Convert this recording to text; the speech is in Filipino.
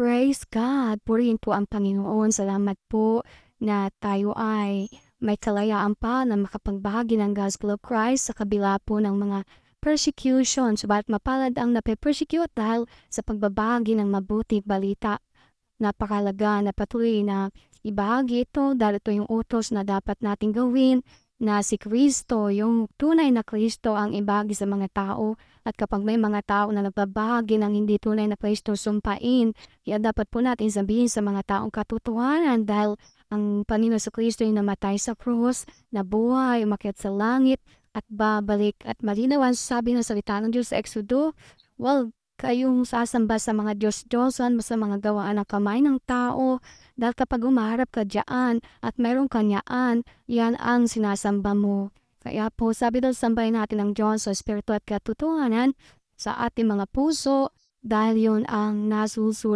Praise God! Purihin po ang Panginoon. Salamat po na tayo ay may kalayaan pa na makapagbahagi ng Gospel of Christ sa kabila po ng mga persecution. Subalit mapalad ang nape-persecute dahil sa pagbabahagi ng mabuti balita. Napakalaga na patuloy na ibahagi ito dahil ito yung utos na dapat nating gawin, na si Kristo, yung tunay na Kristo ang ibahagi sa mga tao. At kapag may mga tao na nagbabahagi ng hindi tunay na Kristo, sumpain. Kaya dapat po natin sabihin sa mga taong katotohanan dahil ang Panginoon sa Kristo ay namatay sa krus, nabuhay, umakyat sa langit, at babalik. At malinaw ang sabi ng salita ng Diyos sa Exodo, kayong sasamba sa mga Diyos-Diyosan, sa mga gawaan ng kamay ng tao, dahil kapag umaharap ka dyan at mayroong kanyaan, yan ang sinasamba mo. Kaya po, sabi daw, sambahin natin ang Diyos sa Espiritu at katotohanan sa ating mga puso, dahil yun ang nasusunod